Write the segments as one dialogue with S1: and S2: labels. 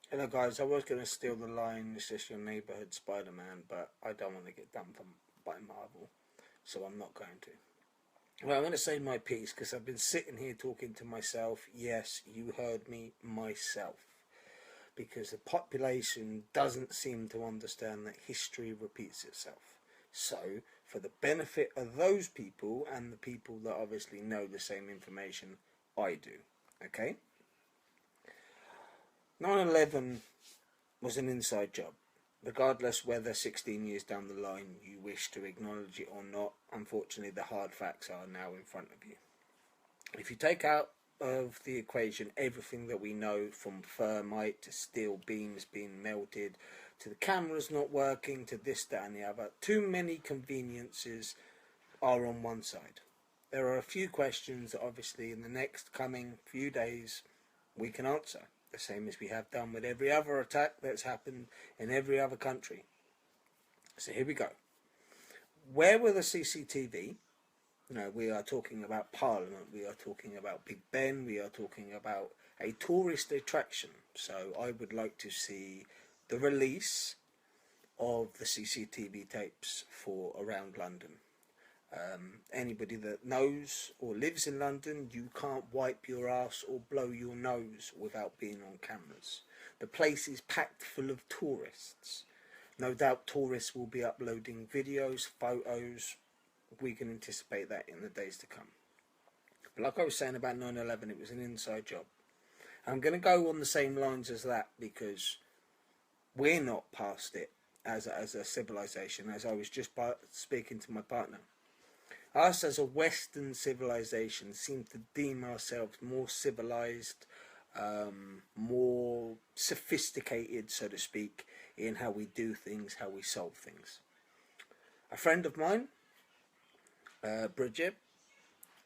S1: Hello guys, I was going to steal the line, "Is this your neighbourhood Spider-Man?" but I don't want to get dumped on by Marvel, so I'm not going to. Well, I'm going to say my piece because I've been sitting here talking to myself. Yes, you heard me, myself. Because the population doesn't seem to understand that history repeats itself. So, for the benefit of those people and the people that obviously know the same information I do, okay? 9/11 was an inside job. Regardless whether 16 years down the line you wish to acknowledge it or not, unfortunately the hard facts are now in front of you. If you take out of the equation everything that we know, from thermite to steel beams being melted to the cameras not working to this, that and the other, too many conveniences are on one side. There are a few questions that obviously in the next coming few days we can answer, the same as we have done with every other attack that's happened in every other country. So here we go. Where were the CCTV? We are talking about Parliament, we are talking about Big Ben, we are talking about a tourist attraction. So I would like to see the release of the CCTV tapes for around London. Anybody that knows or lives in London, you can't wipe your ass or blow your nose without being on cameras. The place is packed full of tourists. No doubt tourists will be uploading videos, photos. We can anticipate that in the days to come. But like I was saying about 9/11, it was an inside job. I'm going to go on the same lines as that because we're not past it as a civilization, as I was just speaking to my partner. Us as a Western civilization seem to deem ourselves more civilized, more sophisticated, so to speak, in how we do things, how we solve things. A friend of mine, Bridget,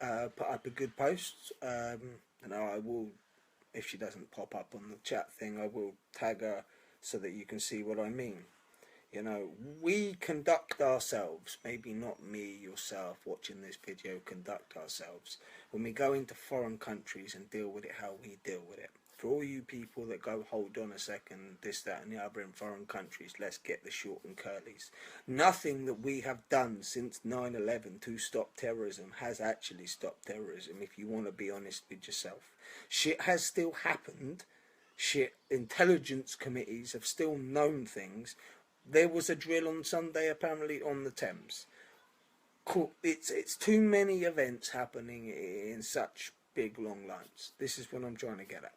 S1: put up a good post, and I will, if she doesn't pop up on the chat thing, I will tag her so that you can see what I mean. We conduct ourselves, maybe not me, yourself, watching this video, conduct ourselves when we go into foreign countries and deal with it how we deal with it. For all you people that go, hold on a second, this, that and the other in foreign countries, let's get the short and curlies. Nothing that we have done since 9/11 to stop terrorism has actually stopped terrorism, if you want to be honest with yourself. Shit has still happened. Shit, intelligence committees have still known things. There was a drill on Sunday apparently on the Thames. Cool. It's too many events happening in such big long lines. This is what I'm trying to get at.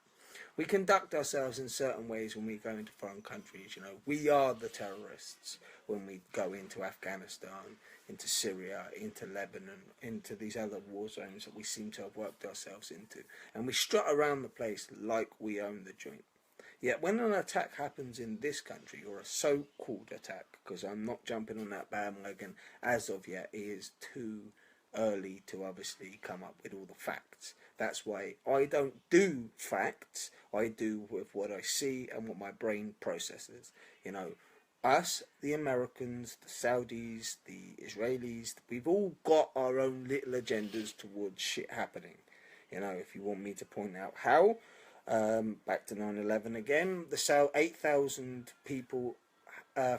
S1: We conduct ourselves in certain ways when we go into foreign countries. We are the terrorists when we go into Afghanistan, into Syria, into Lebanon, into these other war zones that we seem to have worked ourselves into. And we strut around the place like we own the joint. Yet when an attack happens in this country, or a so-called attack, because I'm not jumping on that bandwagon as of yet, it is too early to obviously come up with all the facts. That's why I don't do facts, I do with what I see and what my brain processes. Us, the Americans, the Saudis, the Israelis, we've all got our own little agendas towards shit happening. If you want me to point out how, back to 9/11 again, the 8,000 people,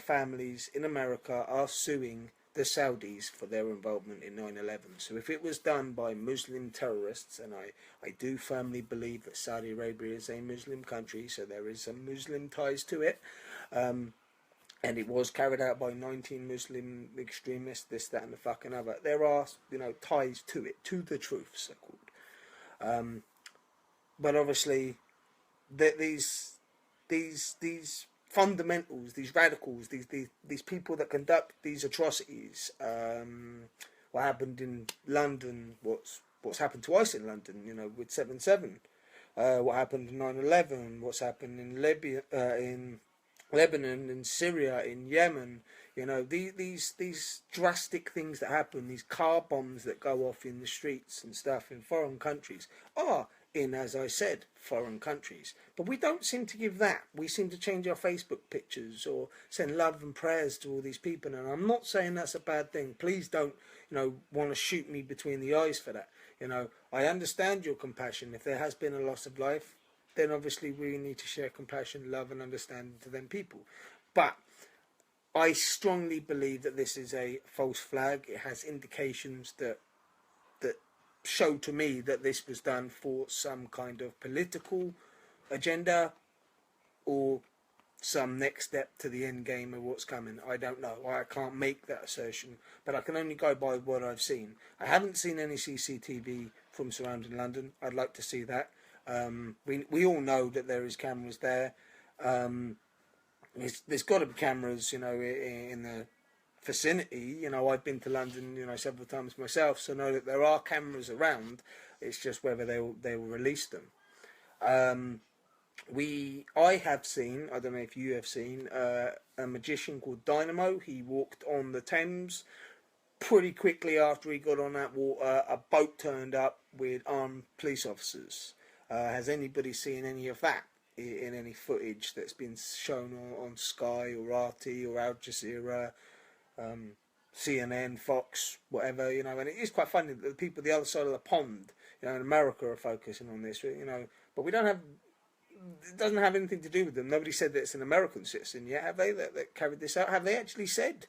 S1: families in America are suing the Saudis for their involvement in 9/11. So if it was done by Muslim terrorists, and I do firmly believe that Saudi Arabia is a Muslim country, so there is some Muslim ties to it, and it was carried out by 19 Muslim extremists, this, that and the fucking other, there are, ties to it, to the truth, so called. But obviously, these fundamentals, these radicals, these people that conduct these atrocities, what happened in London, what's happened to us in London, with 7/7, what happened in 9/11, what's happened in Libya, in Lebanon, in Syria, in Yemen. These drastic things that happen, these car bombs that go off in the streets and stuff in foreign countries, are in, as I said, foreign countries. But we don't seem to give that. We seem to change our Facebook pictures or send love and prayers to all these people. And I'm not saying that's a bad thing. Please don't, want to shoot me between the eyes for that. I understand your compassion. If there has been a loss of life, then obviously we need to share compassion, love and understanding to them people. But I strongly believe that this is a false flag. It has indications that show to me that this was done for some kind of political agenda or some next step to the end game of what's coming. I don't know. I can't make that assertion, but I can only go by what I've seen. I haven't seen any CCTV from surrounding London. I'd like to see that. We all know that there is cameras there. There's got to be cameras, you know, in the vicinity. You know, I've been to London, you know, several times myself, so I know that there are cameras around. It's just whether they will release them. I have seen, I don't know if you have seen, a magician called Dynamo. He walked on the Thames. Pretty quickly after he got on that water, a boat turned up with armed police officers. Has anybody seen any of that in any footage that's been shown on Sky or RT or Al Jazeera, CNN, Fox, whatever, you know? And it is quite funny that the people the other side of the pond, you know, in America are focusing on this, you know, but we don't have. It doesn't have anything to do with them. Nobody said that it's an American citizen yet, have they, that carried this out? Have they actually said,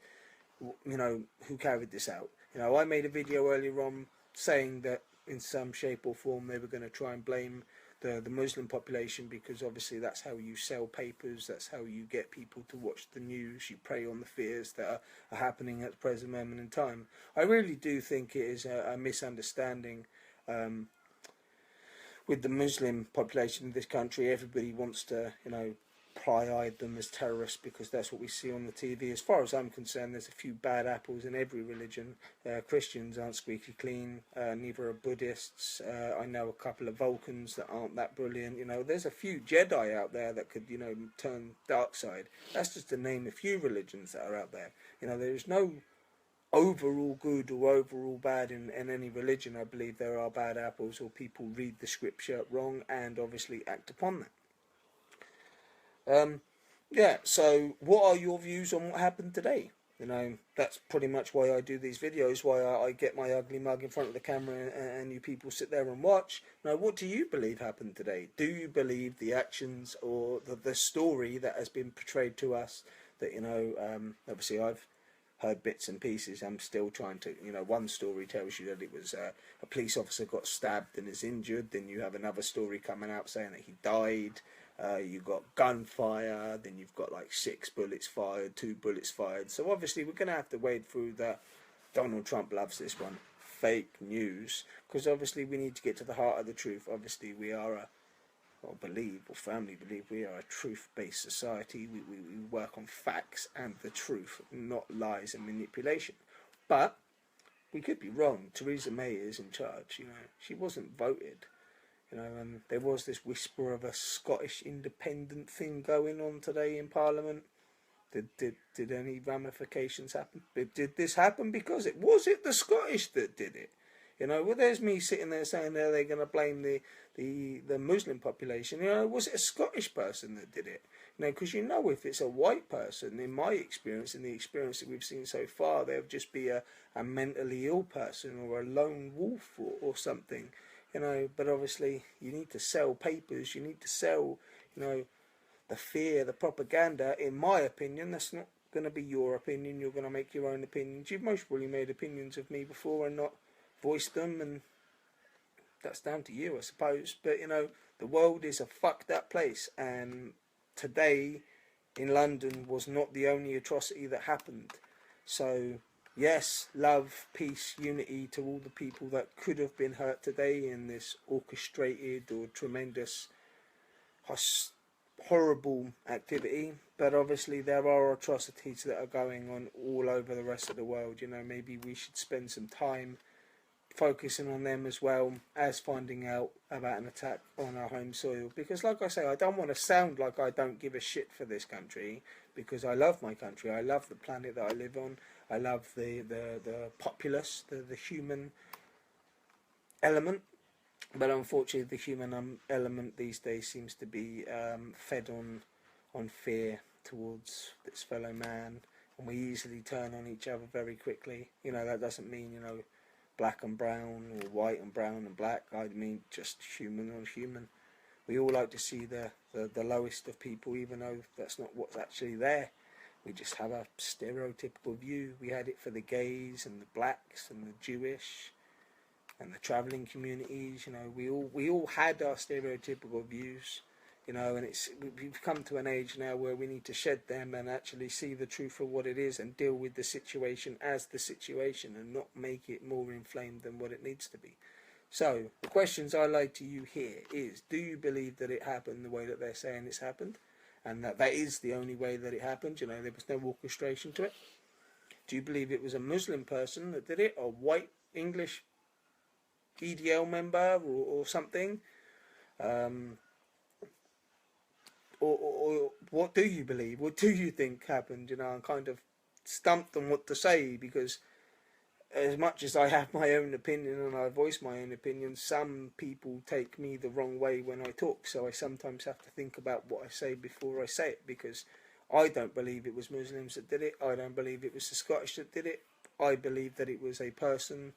S1: you know, who carried this out? You know, I made a video earlier on saying that in some shape or form they were going to try and blame the Muslim population, because obviously that's how you sell papers, that's how you get people to watch the news, you prey on the fears that are happening at the present moment in time. I really do think it is a misunderstanding. With the Muslim population in this country, everybody wants to, you know, pry-eyed them as terrorists because that's what we see on the TV. As far as I'm concerned, there's a few bad apples in every religion. Christians aren't squeaky clean, neither are Buddhists. I know a couple of Vulcans that aren't that brilliant. You know, there's a few Jedi out there that could, you know, turn dark side. That's just to name a few religions that are out there. You know, there is no overall good or overall bad in any religion. I believe there are bad apples, or people read the scripture wrong and obviously act upon that. Yeah, so what are your views on what happened today? You know, that's pretty much why I do these videos, why I get my ugly mug in front of the camera and you people sit there and watch. Now, what do you believe happened today? Do you believe the actions or the story that has been portrayed to us? That, you know, obviously I've heard bits and pieces. I'm still trying to, you know, one story tells you that it was a police officer got stabbed and is injured. Then you have another story coming out saying that he died. You've got gunfire. Then you've got like 6 bullets fired, 2 bullets fired. So obviously we're going to have to wade through that. Donald Trump loves this one. Fake news. Because obviously we need to get to the heart of the truth. Obviously we are firmly believe we are a truth-based society. We work on facts and the truth, not lies and manipulation. But we could be wrong. Theresa May is in charge. You know, she wasn't voted. You know, and there was this whisper of a Scottish independent thing going on today in Parliament. Did any ramifications happen? Did this happen because it the Scottish that did it? You know, well, there's me sitting there saying they're going to blame the Muslim population. You know, was it a Scottish person that did it? You know, because you know, if it's a white person, in my experience, in the experience that we've seen so far, there would just be a mentally ill person or a lone wolf or something. You know, but obviously you need to sell papers. You need to sell, you know, the fear, the propaganda. In my opinion, that's not going to be your opinion. You're going to make your own opinions. You've most probably made opinions of me before and not voice them, and that's down to you, I suppose. But you know, the world is a fucked up place, and today in London was not the only atrocity that happened. So yes, love, peace, unity to all the people that could have been hurt today in this orchestrated or tremendous horrible activity. But obviously there are atrocities that are going on all over the rest of the world. You know, maybe we should spend some time focusing on them as well as finding out about an attack on our home soil. Because like I say, I don't want to sound like I don't give a shit for this country, because I love my country. I love the planet that I live on. I love the populace, the human element. But unfortunately the human element these days seems to be fed on fear towards its fellow man, and we easily turn on each other very quickly. You know, that doesn't mean, you know, black and brown or white and brown and black. I mean just human on human. We all like to see the lowest of people, even though that's not what's actually there. We just have a stereotypical view. We had it for the gays and the blacks and the Jewish and the travelling communities. You know, we all had our stereotypical views. You know, and we've come to an age now where we need to shed them and actually see the truth of what it is and deal with the situation as the situation and not make it more inflamed than what it needs to be. So, the questions I lay to you here is, do you believe that it happened the way that they're saying it's happened? And that is the only way that it happened, you know, there was no orchestration to it? Do you believe it was a Muslim person that did it, a white English EDL member or something? Or what do you believe? What do you think happened? You know, I'm kind of stumped on what to say, because as much as I have my own opinion and I voice my own opinion, some people take me the wrong way when I talk, so I sometimes have to think about what I say before I say it, because I don't believe it was Muslims that did it. I don't believe it was the Scottish that did it. I believe that it was a person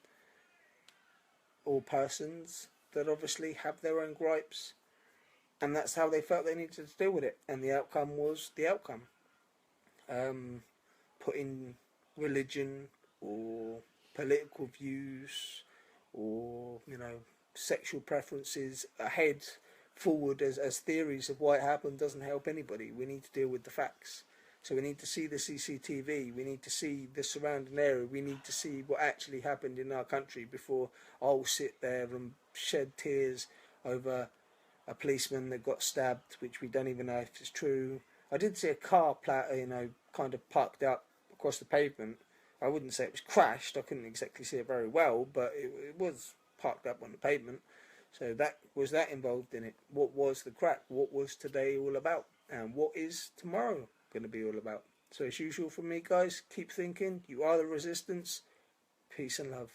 S1: or persons that obviously have their own gripes, and that's how they felt they needed to deal with it, and the outcome was the outcome. Putting religion or political views or, you know, sexual preferences forward as theories of why it happened doesn't help anybody. We need to deal with the facts. So we need to see the CCTV, we need to see the surrounding area, we need to see what actually happened in our country before I'll sit there and shed tears over a policeman that got stabbed, which we don't even know if it's true. I did see a car, kind of parked up across the pavement. I wouldn't say it was crashed. I couldn't exactly see it very well, but it was parked up on the pavement. So that was that involved in it. What was the crack? What was today all about? And what is tomorrow going to be all about? So as usual from me, guys, keep thinking. You are the resistance. Peace and love.